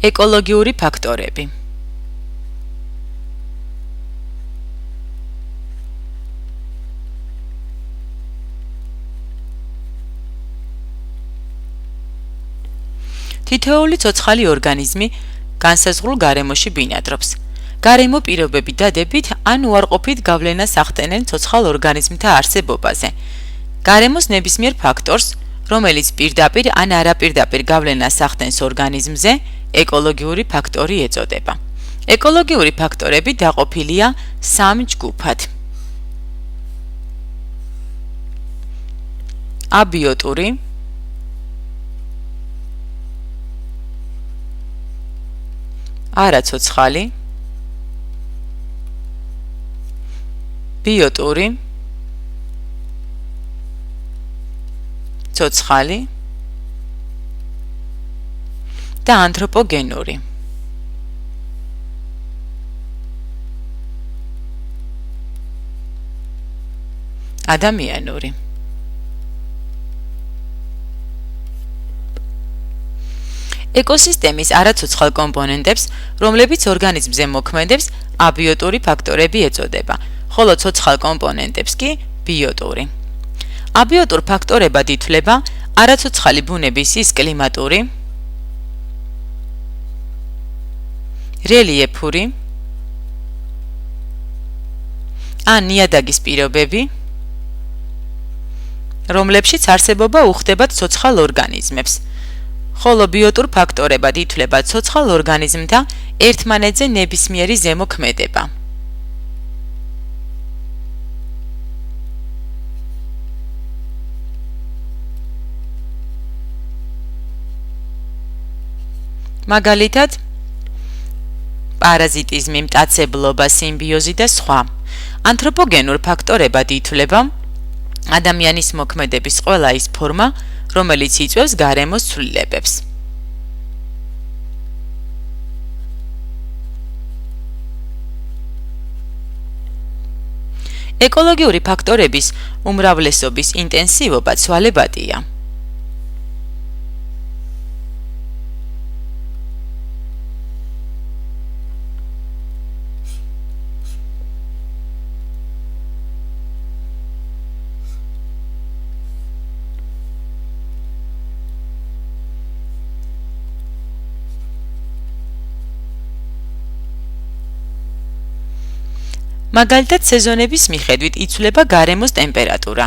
ეკოლოგიური ფაქტორები. თითოეული ცოცხალი ორგანიზმი განსაზღვრულ გარემოში ბინადრობს. გარემო პირობები დადებით ან უარყოფით გავლენას ახდენენ ცოცხალ ორგანიზმთა არსებობაზე. გარემოს ნებისმიერ ფაქტორს, რომელიც პირდაპირ ან არაპირდაპირ გავლენას ახდენს ორგანიზმზე, ეკოლოგიური ფაქტორი ეწოდება. ეკოლოგიური ფაქტორები დაყოფილია 3 ჯგუფად. აბიოტური, არაცოცხალი, ბიოტური, ცოცხალი და ანთროპოგენური. ადამიანური. ეკოსისტემის არაცოცხალ კომპონენტებს, რომლებიც ორგანიზმზე მოქმედებს, აბიოტური ფაქტორები ეწოდება, ხოლო ცოცხალ კომპონენტებს კი ბიოტური. აბიოტურ ფაქტორებად ითვლება არაცოცხალი ბუნების ის კლიმატური, რელიეფური ან ნიადაგის პირობები, რომლებშიც არსებობა უხდებათ ცოცხალ ორგანიზმებს. ხოლო ბიოტურ ფაქტორებად ითვლება ცოცხალ ორგანიზმთა ერთმანეთზე ნებისმიერი ზემოქმედება. მაგალითად, პარაზიტიზმი, მტაცებლობა, სიმბიოზი და სხვა. ანთროპოგენურ ფაქტორებად ითვლება ადამიანის მოქმედების ყველა ის ფორმა, რომელიც იწვევს გარემოს ცვლილებებს. ეკოლოგიური ფაქტორების უმრავლესობის ინტენსივობა ცვალებადია. მაგალითად, სეზონების მიხედვით იცვლება გარემოს ტემპერატურა.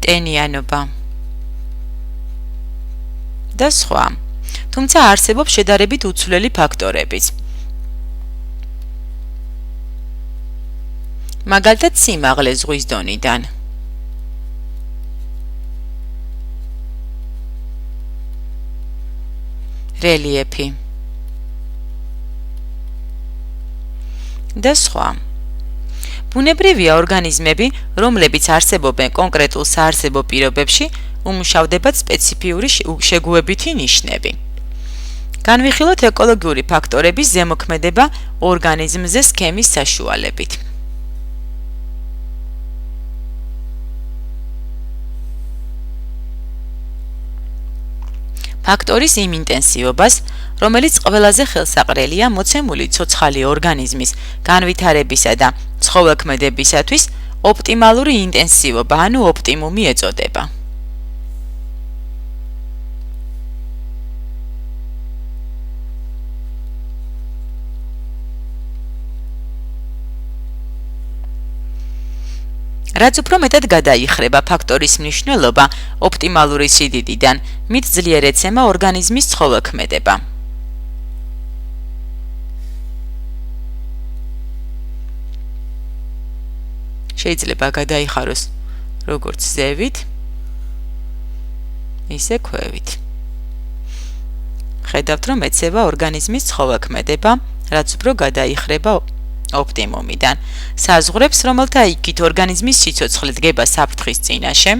ტენიანობა და სხვა. თუმცა არსებობს შედარებით უცვლელი ფაქტორებიც. მაგალითად, სიმაღლე ზღვის დონიდან. რელიეფი და სხვა. ბუნებრივია ორგანიზმები, რომლებიც არსებობენ კონკრეტულ საარსებო პირობებში, უმუშავდებათ სპეციფიური შეგუებითი ნიშნები. განვიხილოთ ეკოლოგიური ფაქტორების ზემოქმედება ორგანიზმზე სქემის საშუალებით. ფაქტორის იმ ინტენსივობას, რომელიც ყველაზე ხელსაყრელია მოცემული ცოცხალი ორგანიზმის განვითარებისა და ცხოველქმედებისათვის, ოპტიმალური ინტენსივობა, ანუ ოპტიმუმი ეწოდება. რაც უფრო მეტად გადაიხრება ფაქტორის მნიშვნელობა ოპტიმალური სიდიდიდან, მით ძლიერ ეცემა ორგანიზმის ცხოველქმედება. შეიძლება გადაიხაროს როგორც ზევით, ისე ქვევით. ხედავთ, რომ ეცემა ორგანიზმის ცხოველქმედება, რაც უფრო გადაიხრება ოპტიმუმიდან. საზღვრებს, რომელთა იქით ორგანიზმის სიცოცხლე დგება საფრთხის წინაშე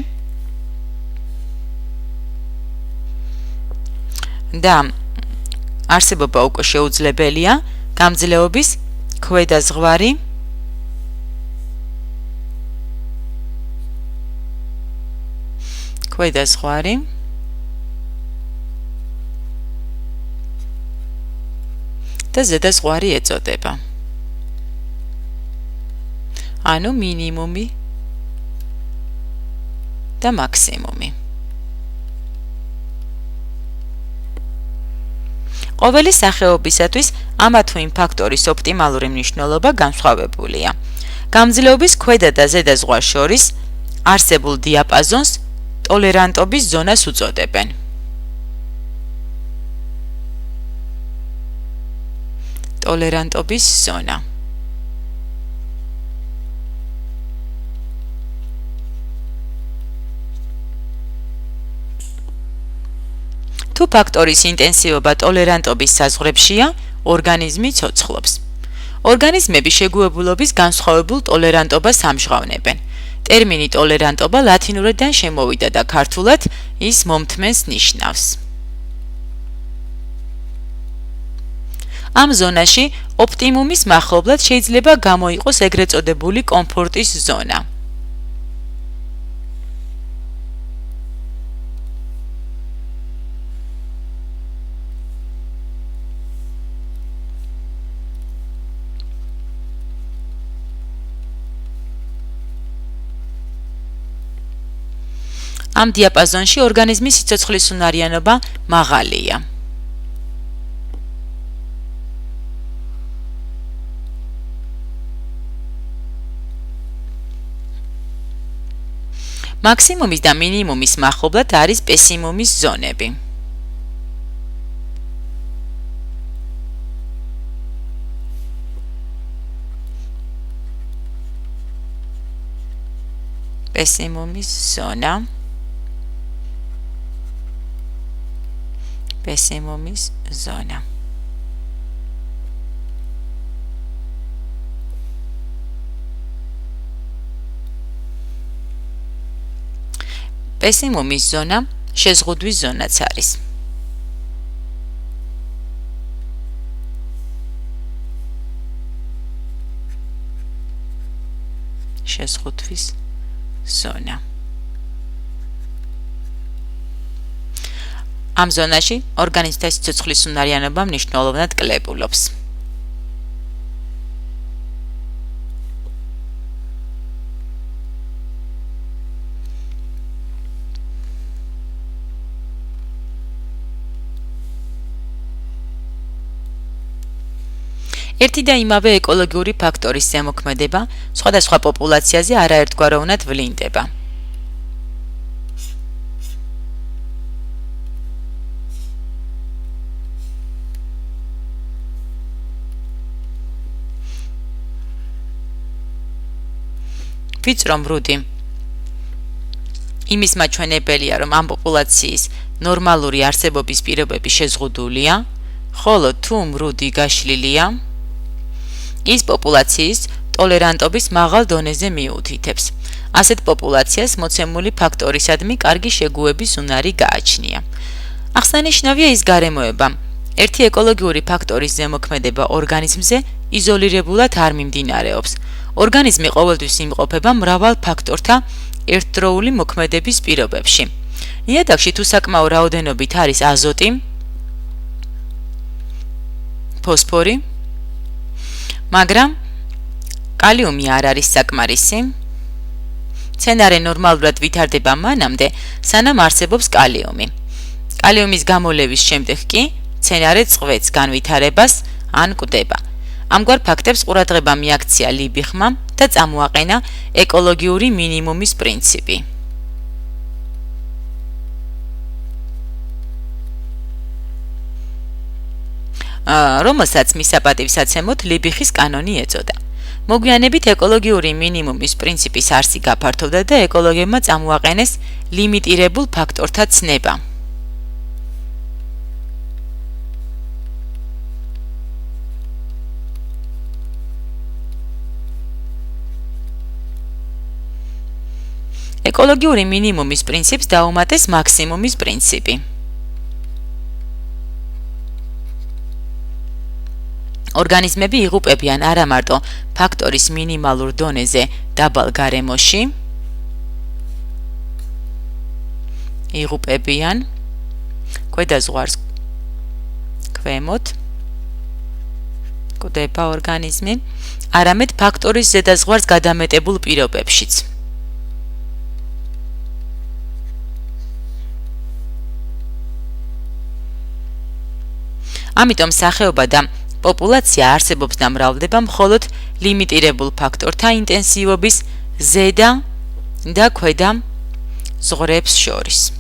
და არსებობა უკვე შეუძლებელია გამძლეობის ქვედა ზღვარი ქვედა ზღვარი და ზედა ზღვარი ეწოდება. ანუ მინიმუმი და მაქსიმუმი. ყოველი სახეობისათვის ამა თუ იმ ფაქტორის ოპტიმალური მნიშვნელობა განსხვავებულია. გამძლეობის ქვედა და ზედა ზღვას შორის არსებულ დიაპაზონს ტოლერანტობის ზონას უწოდებენ. ტოლერანტობის ზონა. თუ ფაქტორის ინტენსივობა ტოლერანტობის საზღვრებშია, ორგანიზმი ცოცხლობს. ორგანიზმები შეგუებულობის განსხვავებულ ტოლერანტობას ამჟღავნებენ. ტერმინი ტოლერანტობა ლათინურიდან შემოვიდა და ქართულად ის მომთმენს ნიშნავს. ამ ზონაში ოპტიმუმის მახლობლად შეიძლება გამოიყოს ეგრეთ წოდებული კომფორტის ზონა. ამ დიაპაზონში ორგანიზმის სიცოცხლის უნარიანობა მაღალია. მაქსიმუმის და მინიმუმის მახლობლად არის პესიმუმის ზონები. პესიმუმის ზონა. პესიმუმის ზონა. პესიმუმის ზონა შეზღუდვის ზონაც არის. შეზღუდვის ზონა. ამ ზონაში ორგანიზმთა სიცოცხლის უნარიანობა მნიშვნელოვნად კლებულობს. ერთი და იმავე ეკოლოგიური ფაქტორის ზემოქმედება სხვადასხვა პოპულაციაზე არაერთგვაროვნად ვლინდება. ვიწრო მრუდი იმის მაჩვენებელია, რომ ამ პოპულაციის ნორმალური არსებობის პირობები შეზღუდულია, ხოლო თუ მრუდი გაშლილია, ის პოპულაციის ტოლერანტობის მაღალ დონეზე მიუთითებს. ასეთ პოპულაციას მოცემული ფაქტორისადმი კარგი შეგუების უნარი გააჩნია. აღსანიშნავია ის გარემოება, ერთი ეკოლოგიური ფაქტორის ზემოქმედება ორგანიზმზე იზოლირებულად არ მიმდინარეობს. ორგანიზმი ყოველთვის იმყოფება მრავალ ფაქტორთა ერთდროული მოქმედების პირობებში. ნიადაგში თუ საკმაო რაოდენობით არის აზოტი, ფოსფორი, მაგრამ კალიუმი არ არის საკმარისი, მცენარე ნორმალურად ვითარდება მანამდე, სანამ არსებობს კალიუმი. კალიუმის გამოლევის შემდეგ კი მცენარე წყვეტს განვითარებას ან კვდება. ამგვარ ფაქტებს ყურადღება მიაქცია ლიბიხმა და წამოაყენა ეკოლოგიური მინიმუმის პრინციპი. რომელსაც მისაპატივსაცემოდ ლიბიხის კანონი ეწოდა. მოგვიანებით ეკოლოგიური მინიმუმის პრინციპის არსი გაფართოვდა და ეკოლოგებმა წამოაყენეს ლიმიტირებულ ფაქტორთა ცნება. ეკოლოგიური მინიმუმის პრინციპს დაუმატეს მაქსიმუმის პრინციპი. ორგანიზმები იღუპებიან არა მარტო ფაქტორის მინიმალურ დონეზე დაბალ გარემოში, იღუპებიან ქვედა ზღვარს ქვემოთ კვდება ორგანიზმი, არამედ ფაქტორის ზედა ზღვარს გადამეტებულ პირობებშიც. ამიტომ სახეობა და პოპულაცია არსებობს და მრავლდება მხოლოდ ლიმიტირებულ ფაქტორთა ინტენსივობის ზედა და ქვედა ზღვრებს შორის.